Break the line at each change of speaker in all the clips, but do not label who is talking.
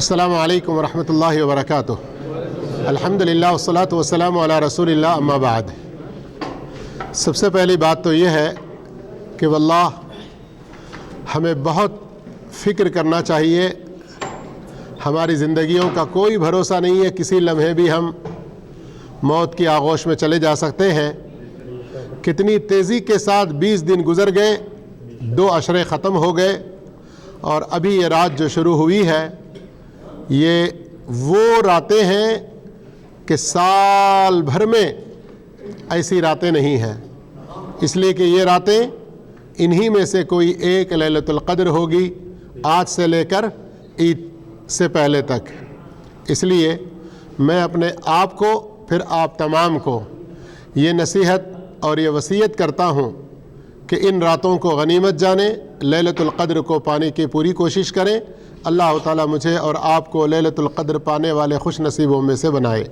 السلام علیکم ورحمۃ اللہ وبرکاتہ۔ الحمدللہ والصلاۃ والسلام علی رسول اللہ، اما بعد۔ سب سے پہلی بات تو یہ ہے کہ واللہ ہمیں بہت فکر کرنا چاہیے۔ ہماری زندگیوں کا کوئی بھروسہ نہیں ہے، کسی لمحے بھی ہم موت کی آغوش میں چلے جا سکتے ہیں۔ کتنی تیزی کے ساتھ 20 دن گزر گئے، 2 عشرے ختم ہو گئے، اور ابھی یہ رات جو شروع ہوئی ہے یہ وہ راتیں ہیں کہ سال بھر میں ایسی راتیں نہیں ہیں، اس لیے کہ یہ راتیں انہی میں سے کوئی ایک لیلۃ القدر ہوگی، آج سے لے کر عید سے پہلے تک۔ اس لیے میں اپنے آپ کو، پھر آپ تمام کو یہ نصیحت اور یہ وصیت کرتا ہوں کہ ان راتوں کو غنیمت جانیں، لیلۃ القدر کو پانے کی پوری کوشش کریں۔ اللہ تعالیٰ مجھے اور آپ کو لیلۃ القدر پانے والے خوش نصیبوں میں سے بنائے۔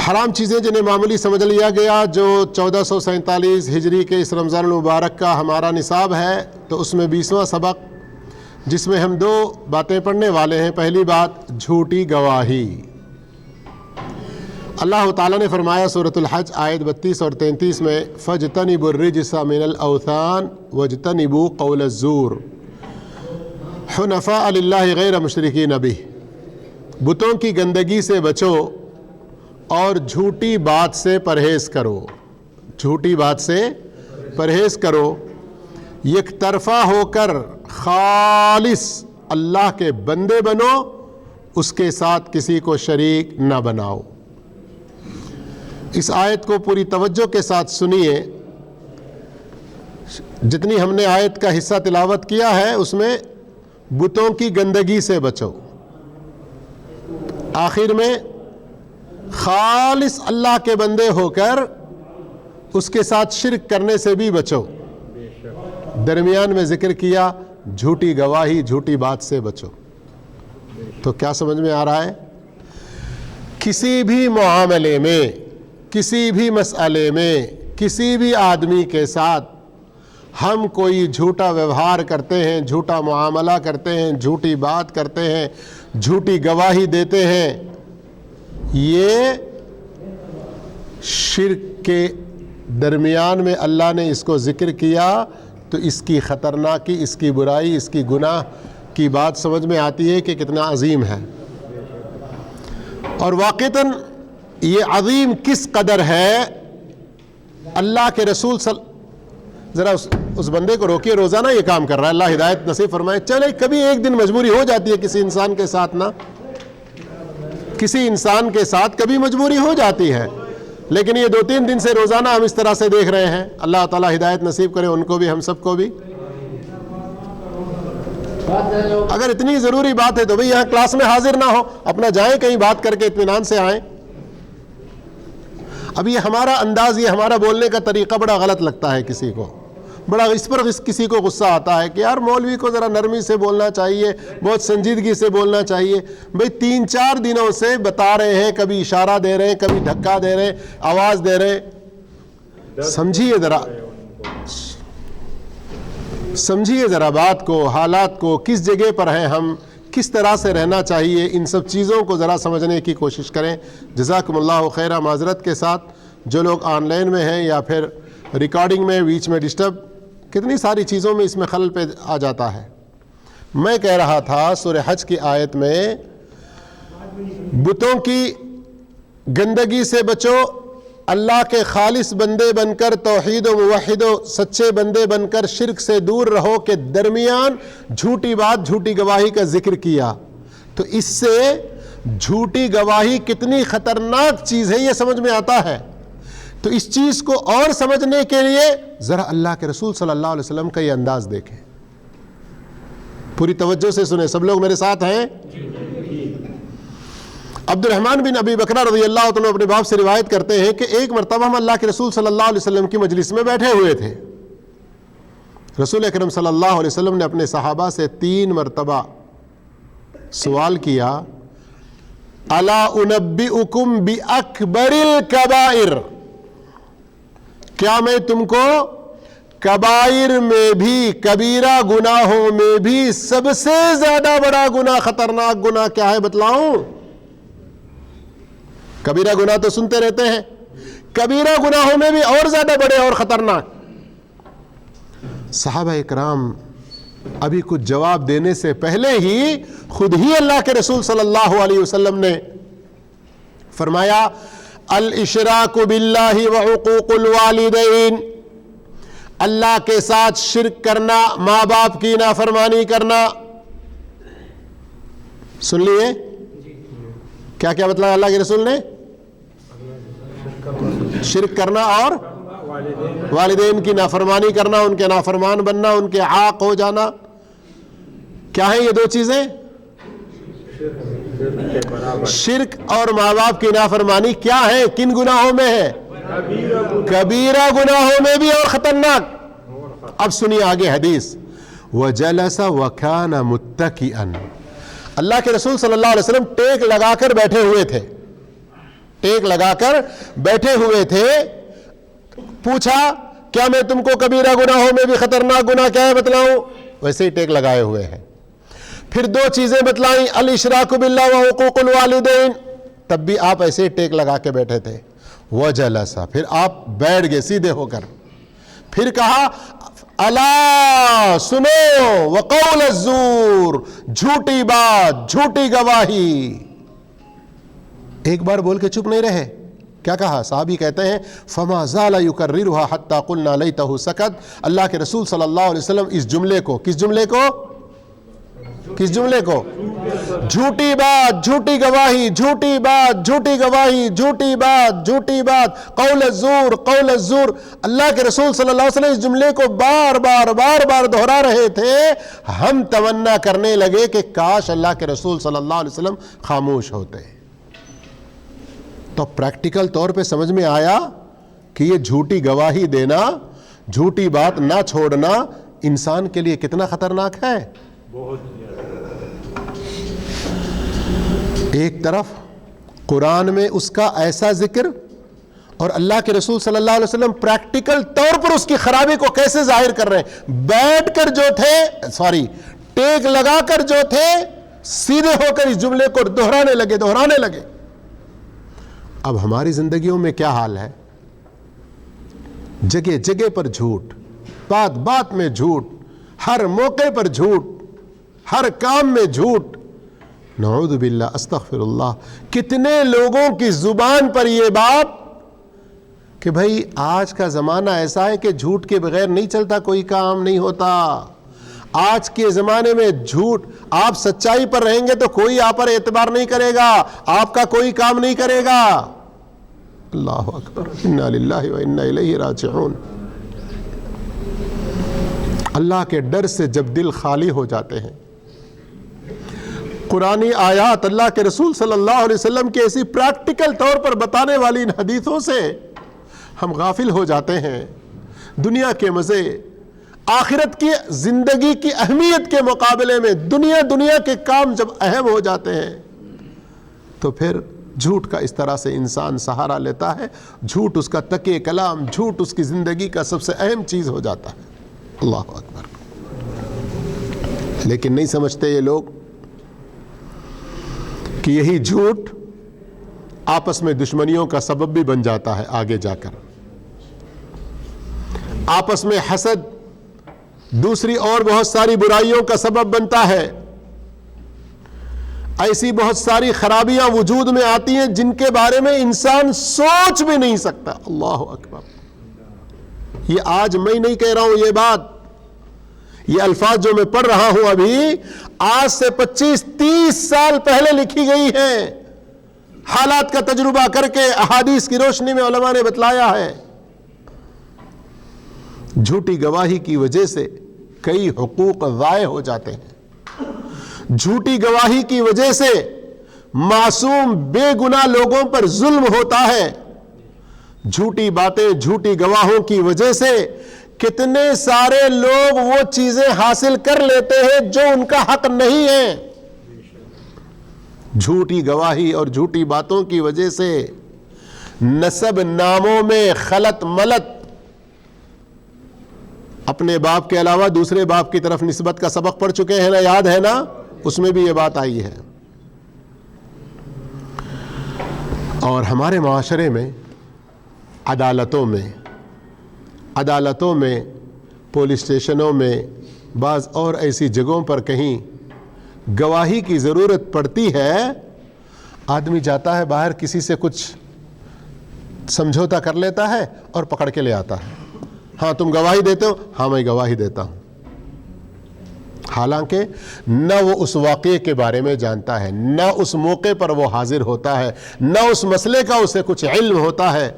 حرام چیزیں جنہیں معمولی سمجھ لیا گیا، جو 1447 ہجری کے اس رمضان المبارک کا ہمارا نصاب ہے، تو اس میں 20واں سبق جس میں ہم 2 باتیں پڑھنے والے ہیں۔ پہلی بات جھوٹی گواہی۔ اللہ تعالیٰ نے فرمایا سورۃ الحج آیت 32 اور 33 میں، فَاجْتَنِبُوا الرِّجْسَ مِنَ الْأَوْثَانِ وَاجْتَنِبُوا قَوْلَ الزُّورِ حنفاء للہ غیر مشرکین بہ۔ بتوں کی گندگی سے بچو اور جھوٹی بات سے پرہیز کرو۔ جھوٹی بات سے پرہیز کرو، یک طرفہ ہو کر خالص اللہ کے بندے بنو، اس کے ساتھ کسی کو شریک نہ بناؤ۔ اس آیت کو پوری توجہ کے ساتھ سنیے۔ جتنی ہم نے آیت کا حصہ تلاوت کیا ہے اس میں بتوں کی گندگی سے بچو، آخر میں خالص اللہ کے بندے ہو کر اس کے ساتھ شرک کرنے سے بھی بچو، درمیان میں ذکر کیا جھوٹی گواہی، جھوٹی بات سے بچو۔ تو کیا سمجھ میں آ رہا ہے؟ کسی بھی معاملے میں، کسی بھی مسئلے میں، کسی بھی آدمی کے ساتھ ہم کوئی جھوٹا ویوہار کرتے ہیں، جھوٹا معاملہ کرتے ہیں، جھوٹی بات کرتے ہیں، جھوٹی گواہی دیتے ہیں، یہ شرک کے درمیان میں اللہ نے اس کو ذکر کیا، تو اس کی خطرناکی، اس کی برائی، اس کی گناہ کی بات سمجھ میں آتی ہے کہ کتنا عظیم ہے۔ اور واقعتاً یہ عظیم کس قدر ہے، اللہ کے رسول ذرا اس بندے کو روکیے، روزانہ یہ کام کر رہا ہے، اللہ ہدایت نصیب فرمائے۔ چلے کبھی ایک دن مجبوری ہو جاتی ہے کسی انسان کے ساتھ، نا کسی انسان کے ساتھ کبھی مجبوری ہو جاتی ہے، لیکن یہ 2-3 دن سے روزانہ ہم اس طرح سے دیکھ رہے ہیں۔ اللہ تعالیٰ ہدایت نصیب کرے ان کو بھی، ہم سب کو بھی۔ اگر اتنی ضروری بات ہے تو بھئی یہاں کلاس میں حاضر نہ ہو، اپنا جائیں کہیں بات کر کے اطمینان سے آئیں۔ اب یہ ہمارا انداز، یہ ہمارا بولنے کا طریقہ بڑا غلط لگتا ہے کسی کو، بڑا اس پر کسی کو غصہ آتا ہے کہ یار مولوی کو ذرا نرمی سے بولنا چاہیے، بہت سنجیدگی سے بولنا چاہیے۔ بھئی 3-4 دنوں سے بتا رہے ہیں، کبھی اشارہ دے رہے ہیں، کبھی دھکا دے رہے ہیں، آواز دے رہے ہیں۔ سمجھیے ذرا بات کو، حالات کو، کس جگہ پر ہیں ہم، کس طرح سے رہنا چاہیے، ان سب چیزوں کو ذرا سمجھنے کی کوشش کریں۔ جزاکم اللہ خیرہ۔ معذرت کے ساتھ جو لوگ آن لائن میں ہیں یا پھر ریکارڈنگ میں بیچ میں ڈسٹرب، کتنی ساری چیزوں میں اس میں خلل پہ آ جاتا ہے۔ میں کہہ رہا تھا سورہ حج کی آیت میں بتوں کی گندگی سے بچو، اللہ کے خالص بندے بن کر، توحید و موحد و سچے بندے بن کر شرک سے دور رہو، کے درمیان جھوٹی بات، جھوٹی گواہی کا ذکر کیا۔ تو اس سے جھوٹی گواہی کتنی خطرناک چیز ہے یہ سمجھ میں آتا ہے۔ تو اس چیز کو اور سمجھنے کے لیے ذرا اللہ کے رسول صلی اللہ علیہ وسلم کا یہ انداز دیکھیں، پوری توجہ سے سنیں۔ سب لوگ میرے ساتھ ہیں؟ عبد الرحمن بن ابی بکرہ رضی اللہ عنہ اپنے باپ سے روایت کرتے ہیں کہ ایک مرتبہ ہم اللہ کے رسول صلی اللہ علیہ وسلم کی مجلس میں بیٹھے ہوئے تھے۔ رسول اکرم صلی اللہ علیہ وسلم نے اپنے صحابہ سے 3 مرتبہ سوال کیا، الا انبئکم بأکبر الکبائر، کیا میں تم کو کبائر میں بھی, کبیرہ گناہوں میں بھی سب سے زیادہ بڑا گناہ, خطرناک گناہ کیا ہے بتلاؤں؟ کبیرہ گناہ تو سنتے رہتے ہیں, کبیرہ گناہوں میں بھی اور زیادہ بڑے اور خطرناک. صحابہ اکرام ابھی کچھ جواب دینے سے پہلے ہی خود ہی اللہ کے رسول صلی اللہ علیہ وسلم نے فرمایا الاشراک باللہ وعقوق الوالدین, اللہ کے ساتھ شرک کرنا, ماں باپ کی نافرمانی کرنا. سن لیے کیا کیا بتلایا اللہ کے رسول نے؟ شرک کرنا اور والدین کی نافرمانی کرنا, ان کے نافرمان بننا, ان کے عاق ہو جانا. کیا ہیں یہ دو چیزیں؟ شرک اور ماں باپ کی نافرمانی کیا ہے؟ کن گناہوں میں ہے؟ کبیرہ گناہوں میں بھی اور خطرناک. اب سنیے آگے حدیث. وَجَلَسَ وَكَانَ مُتَّكِئًا, اللہ کے رسول صلی اللہ علیہ وسلم ٹیک لگا کر بیٹھے ہوئے تھے, ٹیک لگا کر بیٹھے ہوئے تھے. پوچھا کیا میں تم کو کبیرہ گناہوں میں بھی خطرناک گناہ کیا ہے بتلاؤں؟ ویسے ہی ٹیک لگائے ہوئے ہیں. پھر دو چیزیں بتلائیں, الاشراک باللہ وحقوق الوالدین, تب بھی آپ ایسے ہی ٹیک لگا کے بیٹھے تھے. وجلس, پھر آپ بیٹھ گئے سیدھے ہو کر. پھر کہا الا سنو, وقول الزور, جھوٹی بات, جھوٹی گواہی. ایک بار بول کے چپ نہیں رہے. کیا کہا؟ صحابی کہتے ہیں فما زال یکررها حتى قلنا لیتہ سکت. اللہ کے رسول صلی اللہ علیہ وسلم اس جملے کو, کس جملے کو, کس جملے کو؟ جھوٹی بات, جھوٹی گواہی, جھوٹی بات, جھوٹی گواہی, جھوٹی بات, جھوٹی بات, قول الزور, قول الزور. اللہ کے رسول صلی اللہ علیہ وسلم اس جملے کو بار بار بار بار دہرا رہے تھے. ہم تمنا کرنے لگے کہ کاش اللہ کے رسول صلی اللہ علیہ وسلم خاموش ہوتے. تو پریکٹیکل طور پہ سمجھ میں آیا کہ یہ جھوٹی گواہی دینا, جھوٹی بات نہ چھوڑنا انسان کے لیے کتنا خطرناک ہے. ایک طرف قرآن میں اس کا ایسا ذکر, اور اللہ کے رسول صلی اللہ علیہ وسلم پریکٹیکل طور پر اس کی خرابی کو کیسے ظاہر کر رہے ہیں. بیٹھ کر جو تھے, ٹیک لگا کر جو تھے, سیدھے ہو کر اس جملے کو دہرانے لگے. اب ہماری زندگیوں میں کیا حال ہے؟ جگہ جگہ پر جھوٹ, بات بات میں جھوٹ, ہر موقع پر جھوٹ, ہر کام میں جھوٹ. نعوذ باللہ, استغفر اللہ. کتنے لوگوں کی زبان پر یہ بات کہ بھائی آج کا زمانہ ایسا ہے کہ جھوٹ کے بغیر نہیں چلتا, کوئی کام نہیں ہوتا. آج کے زمانے میں جھوٹ, آپ سچائی پر رہیں گے تو کوئی آپ پر اعتبار نہیں کرے گا, آپ کا کوئی کام نہیں کرے گا. اللہ اکبر, انا للہ و انا الیہ راجعون. اللہ کے ڈر سے جب دل خالی ہو جاتے ہیں, قرآنی آیات اللہ کے رسول صلی اللہ علیہ وسلم کی ایسی پریکٹیکل طور پر بتانے والی ان حدیثوں سے ہم غافل ہو جاتے ہیں. دنیا کے مزے, آخرت کی زندگی کی اہمیت کے مقابلے میں دنیا کے کام جب اہم ہو جاتے ہیں تو پھر جھوٹ کا اس طرح سے انسان سہارا لیتا ہے. جھوٹ اس کا تکیہ کلام, جھوٹ اس کی زندگی کا سب سے اہم چیز ہو جاتا ہے. اللہ اکبر. لیکن نہیں سمجھتے یہ لوگ کہ یہی جھوٹ آپس میں دشمنیوں کا سبب بھی بن جاتا ہے. آگے جا کر آپس میں حسد, دوسری اور بہت ساری برائیوں کا سبب بنتا ہے. ایسی بہت ساری خرابیاں وجود میں آتی ہیں جن کے بارے میں انسان سوچ بھی نہیں سکتا. اللہ اکبر. یہ آج میں نہیں کہہ رہا ہوں یہ بات, یہ الفاظ جو میں پڑھ رہا ہوں ابھی آج سے 25-30 سال پہلے لکھی گئی ہیں. حالات کا تجربہ کر کے احادیث کی روشنی میں علماء نے بتلایا ہے. جھوٹی گواہی کی وجہ سے کئی حقوق ضائع ہو جاتے ہیں. جھوٹی گواہی کی وجہ سے معصوم بے گناہ لوگوں پر ظلم ہوتا ہے. جھوٹی باتیں, جھوٹی گواہوں کی وجہ سے کتنے سارے لوگ وہ چیزیں حاصل کر لیتے ہیں جو ان کا حق نہیں ہے. جھوٹی گواہی اور جھوٹی باتوں کی وجہ سے نسب ناموں میں خلط ملط, اپنے باپ کے علاوہ دوسرے باپ کی طرف نسبت کا سبق پڑھ چکے ہیں نا, یاد ہے نا, اس میں بھی یہ بات آئی ہے. اور ہمارے معاشرے میں عدالتوں میں پولیس اسٹیشنوں میں بعض اور ایسی جگہوں پر کہیں گواہی کی ضرورت پڑتی ہے, آدمی جاتا ہے باہر کسی سے کچھ سمجھوتا کر لیتا ہے اور پکڑ کے لے آتا ہے. ہاں تم گواہی دیتے ہو؟ ہاں میں گواہی دیتا ہوں. حالانکہ نہ وہ اس واقعے کے بارے میں جانتا ہے, نہ اس موقع پر وہ حاضر ہوتا ہے, نہ اس مسئلے کا اسے کچھ علم ہوتا ہے.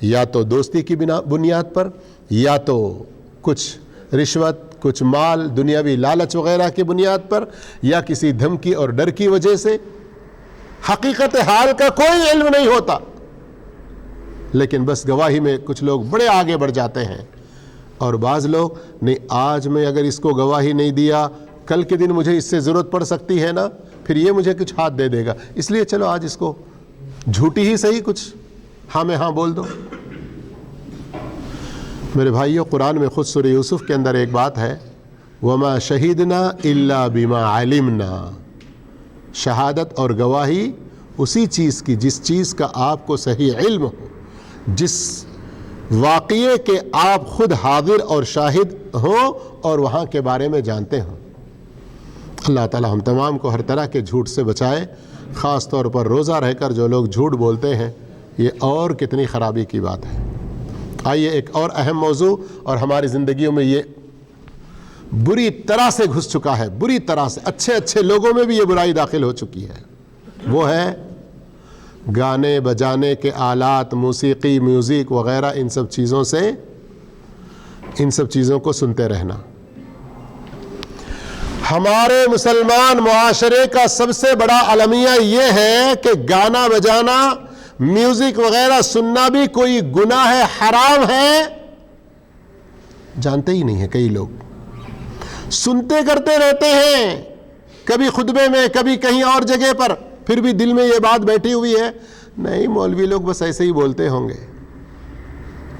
یا تو دوستی کی بنیاد پر, یا تو کچھ رشوت, کچھ مال, دنیاوی لالچ وغیرہ کی بنیاد پر, یا کسی دھمکی اور ڈر کی وجہ سے. حقیقت حال کا کوئی علم نہیں ہوتا, لیکن بس گواہی میں کچھ لوگ بڑے آگے بڑھ جاتے ہیں. اور بعض لوگ نہیں, آج میں اگر اس کو گواہی نہیں دیا, کل کے دن مجھے اس سے ضرورت پڑ سکتی ہے نا, پھر یہ مجھے کچھ ہاتھ دے دے گا, اس لیے چلو آج اس کو جھوٹی ہی صحیح کچھ ہاں میں ہاں بول دو. میرے بھائیوں, قرآن میں خود سورہ یوسف کے اندر ایک بات ہے, وَمَا شَهِدْنَا إِلَّا بِمَا عَلِمْنَا. شہادت اور گواہی اسی چیز کی جس چیز کا آپ کو صحیح علم ہو, جس واقعے کے آپ خود حاضر اور شاہد ہوں اور وہاں کے بارے میں جانتے ہوں. اللہ تعالی ہم تمام کو ہر طرح کے جھوٹ سے بچائے, خاص طور پر روزہ رہ کر جو لوگ جھوٹ بولتے ہیں, یہ اور کتنی خرابی کی بات ہے. آئیے ایک اور اہم موضوع, اور ہماری زندگیوں میں یہ بری طرح سے گھس چکا ہے, بری طرح سے, اچھے لوگوں میں بھی یہ برائی داخل ہو چکی ہے, وہ ہے گانے بجانے کے آلات, موسیقی, میوزک وغیرہ, ان سب چیزوں کو سنتے رہنا. ہمارے مسلمان معاشرے کا سب سے بڑا المیہ یہ ہے کہ گانا بجانا, میوزک وغیرہ سننا بھی کوئی گناہ ہے, حرام ہے, جانتے ہی نہیں ہیں. کئی لوگ سنتے کرتے رہتے ہیں, کبھی خطبے میں, کبھی کہیں اور جگہ پر, پھر بھی دل میں یہ بات بیٹھی ہوئی ہے, نہیں مولوی لوگ بس ایسے ہی بولتے ہوں گے.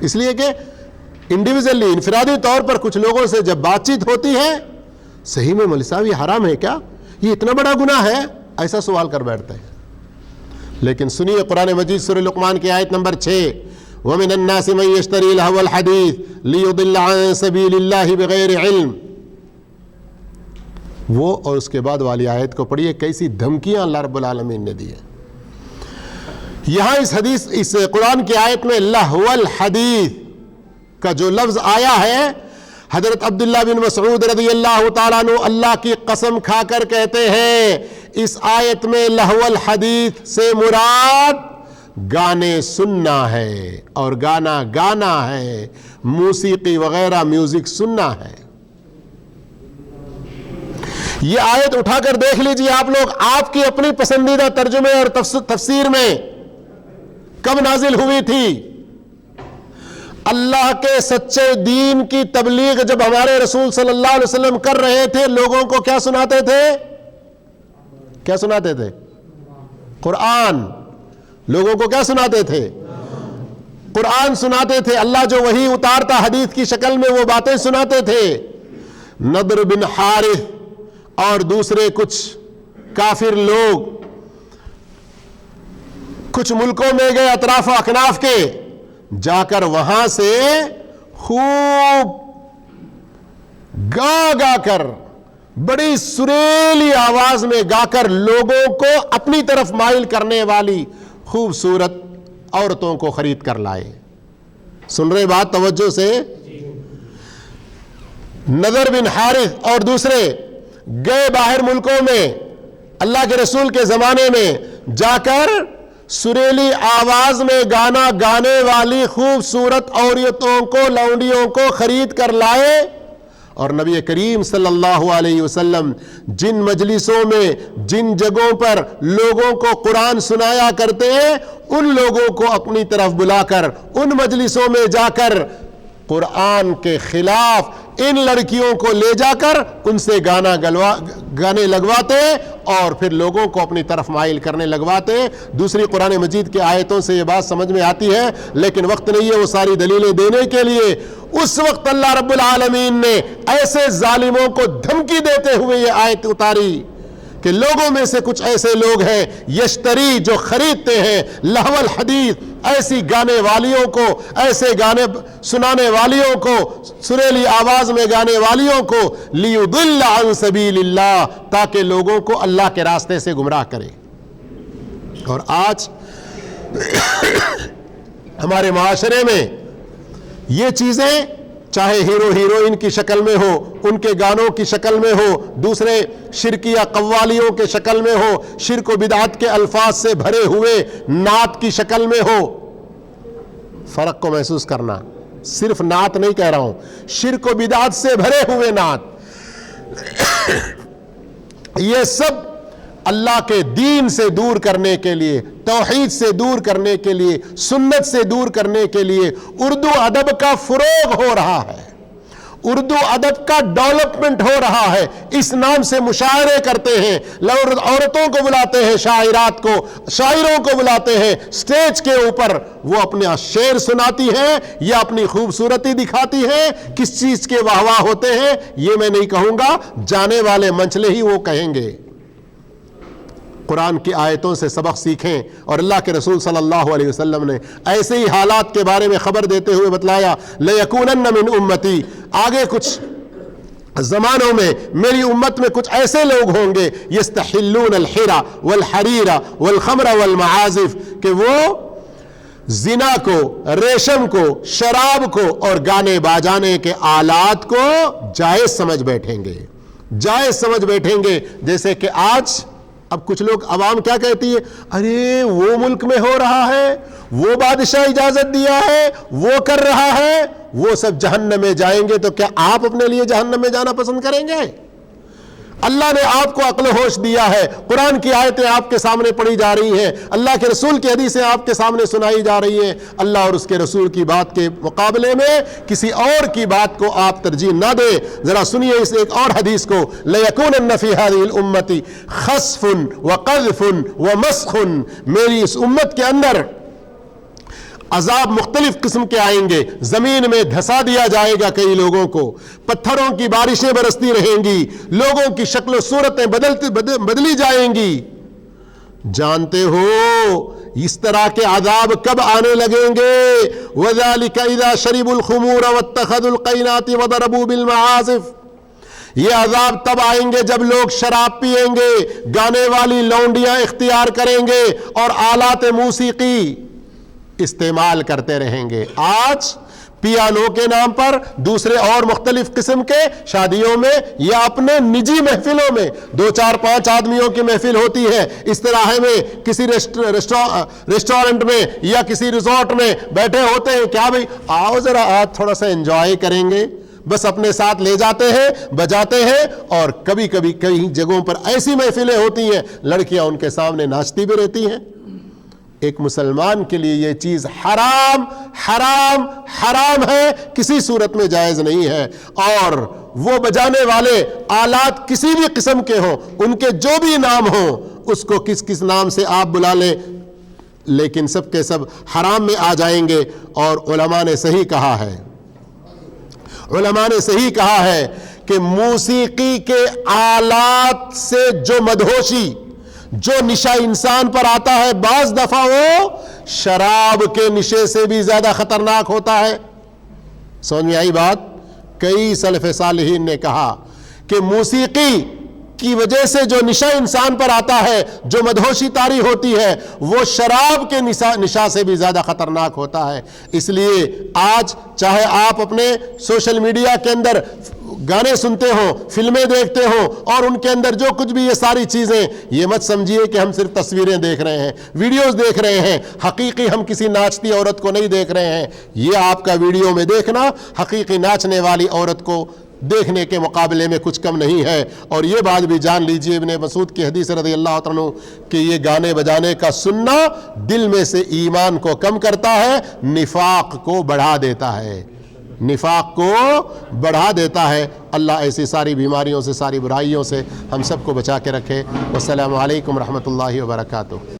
اس لیے کہ انڈیویژلی, انفرادی طور پر کچھ لوگوں سے جب بات چیت ہوتی ہے, صحیح میں مولوی صاحب یہ حرام ہے کیا, یہ اتنا بڑا گناہ ہے, ایسا سوال کر بیٹھتے ہیں. لیکن سنیے قرآن مجید سورہ لقمان کی آیت نمبر 6, وَمِنَ النَّاسِ مَن يَشْتَرِي لَهْوَ الْحَدِيثِ لِيُضِلَّ عَن سَبِيلِ اللَّهِ بِغَيْرِ عِلْمٍ. وہ اور اس کے بعد والی آیت کو پڑھیے, کیسی دھمکیاں اللہ رب العالمین نے دی ہیں. یہاں اس قرآن کی آیت میں لہو الحدیث کا جو لفظ آیا ہے, حضرت عبداللہ بن مسعود رضی اللہ تعالیٰ عنہ اللہ کی قسم کھا کر کہتے ہیں, اس آیت میں لہو الحدیث سے مراد گانے سننا ہے, اور گانا ہے, موسیقی وغیرہ میوزک سننا ہے. یہ آیت اٹھا کر دیکھ لیجئے آپ لوگ, آپ کی اپنی پسندیدہ ترجمے اور تفسیر میں کب نازل ہوئی تھی. اللہ کے سچے دین کی تبلیغ جب ہمارے رسول صلی اللہ علیہ وسلم کر رہے تھے, لوگوں کو کیا سناتے تھے, کیا سناتے تھے, قرآن. لوگوں کو کیا سناتے تھے, قرآن سناتے تھے. اللہ جو وحی اتارتا حدیث کی شکل میں وہ باتیں سناتے تھے. نضر بن حارث اور دوسرے کچھ کافر لوگ کچھ ملکوں میں گئے اطراف و اکناف کے, جا کر وہاں سے خوب گا کر, بڑی سریلی آواز میں گا کر لوگوں کو اپنی طرف مائل کرنے والی خوبصورت عورتوں کو خرید کر لائے. سن رہے بات توجہ سے؟ نضر بن حارث اور دوسرے گئے باہر ملکوں میں, اللہ کے رسول کے زمانے میں, جا کر سریلی آواز میں گانا گانے والی خوبصورت عورتوں کو, لونڈیوں کو خرید کر لائے. اور نبی کریم صلی اللہ علیہ وسلم جن مجلسوں میں, جن جگہوں پر لوگوں کو قرآن سنایا کرتے ہیں, ان لوگوں کو اپنی طرف بلا کر ان مجلسوں میں جا کر قرآن کے خلاف ان لڑکیوں کو لے جا کر ان سے گانے لگواتے اور پھر لوگوں کو اپنی طرف مائل کرنے لگواتے ہیں۔ دوسری قرآن مجید کی آیتوں سے یہ بات سمجھ میں آتی ہے، لیکن وقت نہیں ہے وہ ساری دلیلیں دینے کے لیے۔ اس وقت اللہ رب العالمین نے ایسے ظالموں کو دھمکی دیتے ہوئے یہ آیت اتاری کہ لوگوں میں سے کچھ ایسے لوگ ہیں یشتری، جو خریدتے ہیں لہو الحدیث، ایسی گانے والیوں کو، ایسے گانے سنانے والیوں کو، سریلی آواز میں گانے والیوں کو، لیضل عن سبیل اللہ، تاکہ لوگوں کو اللہ کے راستے سے گمراہ کرے۔ اور آج ہمارے معاشرے میں یہ چیزیں چاہے ہیرو ہیروئن کی شکل میں ہو، ان کے گانوں کی شکل میں ہو، دوسرے شرکیہ قوالیوں کے شکل میں ہو، شرک و بدعت کے الفاظ سے بھرے ہوئے نعت کی شکل میں ہو، فرق کو محسوس کرنا، صرف نعت نہیں کہہ رہا ہوں، شرک و بدعت سے بھرے ہوئے نعت، یہ سب اللہ کے دین سے دور کرنے کے لیے، توحید سے دور کرنے کے لیے، سنت سے دور کرنے کے لیے اردو ادب کا فروغ ہو رہا ہے، اردو ادب کا ڈیولپمنٹ ہو رہا ہے۔ اس نام سے مشاعرے کرتے ہیں، عورتوں کو بلاتے ہیں، شاعرات کو، شاعروں کو بلاتے ہیں سٹیج کے اوپر، وہ اپنے شعر سناتی ہیں یا اپنی خوبصورتی دکھاتی ہیں، کس چیز کے واہ واہ ہوتے ہیں یہ میں نہیں کہوں گا، جانے والے منچلے ہی وہ کہیں گے۔ قرآن کی آیتوں سے سبق سیکھیں، اور اللہ کے رسول صلی اللہ علیہ وسلم نے ایسے ہی حالات کے بارے میں خبر دیتے ہوئے بتلایا، لَيَكُونَنَّ مِنْ أُمَّتِي، آگے کچھ زمانوں میں میری امت میں کچھ ایسے لوگ ہوں گے يَسْتَحِلُّونَ الْحِرَ وَالْحَرِيرَ وَالْخَمْرَ وَالْمَعَازِفِ، کہ وہ زنا کو، ریشم کو، شراب کو اور گانے باجانے کے آلات کو جائز سمجھ بیٹھیں گے، جائز سمجھ بیٹھیں گے۔ جیسے کہ آج اب کچھ لوگ عوام کیا کہتی ہے، ارے وہ ملک میں ہو رہا ہے، وہ بادشاہ اجازت دیا ہے، وہ کر رہا ہے، وہ سب جہنم میں جائیں گے، تو کیا آپ اپنے لیے جہنم میں جانا پسند کریں گے؟ اللہ نے آپ کو عقل و ہوش دیا ہے، قرآن کی آیتیں آپ کے سامنے پڑھی جا رہی ہیں، اللہ کے رسول کی حدیثیں آپ کے سامنے سنائی جا رہی ہیں، اللہ اور اس کے رسول کی بات کے مقابلے میں کسی اور کی بات کو آپ ترجیح نہ دیں۔ ذرا سنیے اس ایک اور حدیث کو، لَيَكُونَنَّ فِي هَذِهِ الْأُمَّةِ خَسْفٌ وَقَذْفٌ وَمَسْخٌ، میری اس امت کے اندر عذاب مختلف قسم کے آئیں گے، زمین میں دھسا دیا جائے گا کئی لوگوں کو، پتھروں کی بارشیں برستی رہیں گی، لوگوں کی شکل و صورتیں بدلی جائیں گی۔ جانتے ہو اس طرح کے عذاب کب آنے لگیں گے؟ وَذَلِكَ إِذَا شَرِبُوا الْخُمُورَ وَاتَّخَذُوا الْقَيْنَاتِ وَضَرَبُوا بِالْمَعَازِفِ، یہ عذاب تب آئیں گے جب لوگ شراب پیئیں گے، گانے والی لونڈیاں اختیار کریں گے اور آلات موسیقی استعمال کرتے رہیں گے۔ آج پیانو کے نام پر، دوسرے اور مختلف قسم کے شادیوں میں یا اپنے نجی محفلوں میں، 2 4 5 آدمیوں کی محفل ہوتی ہے، اس طرح میں کسی ریسٹورنٹ میں یا کسی ریزورٹ میں بیٹھے ہوتے ہیں، کیا بھئی آؤ ذرا آج تھوڑا سا انجوائے کریں گے، بس اپنے ساتھ لے جاتے ہیں، بجاتے ہیں، اور کبھی کبھی کئی جگہوں پر ایسی محفلیں ہوتی ہیں لڑکیاں ان کے سامنے ناچتی بھی رہتی ہیں۔ ایک مسلمان کے لیے یہ چیز حرام حرام حرام ہے، کسی صورت میں جائز نہیں ہے۔ اور وہ بجانے والے آلات کسی بھی قسم کے ہوں، ان کے جو بھی نام ہوں، اس کو کس کس نام سے آپ بلا لیں، لیکن سب کے سب حرام میں آ جائیں گے۔ اور علماء نے صحیح کہا ہے، علماء نے صحیح کہا ہے کہ موسیقی کے آلات سے جو مدہوشی، جو نشہ انسان پر آتا ہے، بعض دفعہ وہ شراب کے نشے سے بھی زیادہ خطرناک ہوتا ہے۔ سمجھ میں آئی بات؟ کئی سلف صالحین نے کہا کہ موسیقی کی وجہ سے جو نشہ انسان پر آتا ہے، جو مدہوشی طاری ہوتی ہے، وہ شراب کے نشہ سے بھی زیادہ خطرناک ہوتا ہے۔ اس لیے آج چاہے آپ اپنے سوشل میڈیا کے اندر گانے سنتے ہوں، فلمیں دیکھتے ہوں، اور ان کے اندر جو کچھ بھی یہ ساری چیزیں، یہ مت سمجھیے کہ ہم صرف تصویریں دیکھ رہے ہیں، ویڈیوز دیکھ رہے ہیں، حقیقی ہم کسی ناچتی عورت کو نہیں دیکھ رہے ہیں۔ یہ آپ کا ویڈیو میں دیکھنا حقیقی ناچنے والی عورت کو دیکھنے کے مقابلے میں کچھ کم نہیں ہے۔ اور یہ بات بھی جان لیجئے ابن مسعود کی حدیث رضی اللہ عنہ کہ یہ گانے بجانے کا سننا دل میں سے ایمان کو کم کرتا ہے، نفاق کو بڑھا دیتا ہے۔ نفاق کو بڑھا دیتا ہے۔ اللہ ایسی ساری بیماریوں سے، ساری برائیوں سے ہم سب کو بچا کے رکھے۔ والسلام علیکم ورحمۃ اللہ وبرکاتہ۔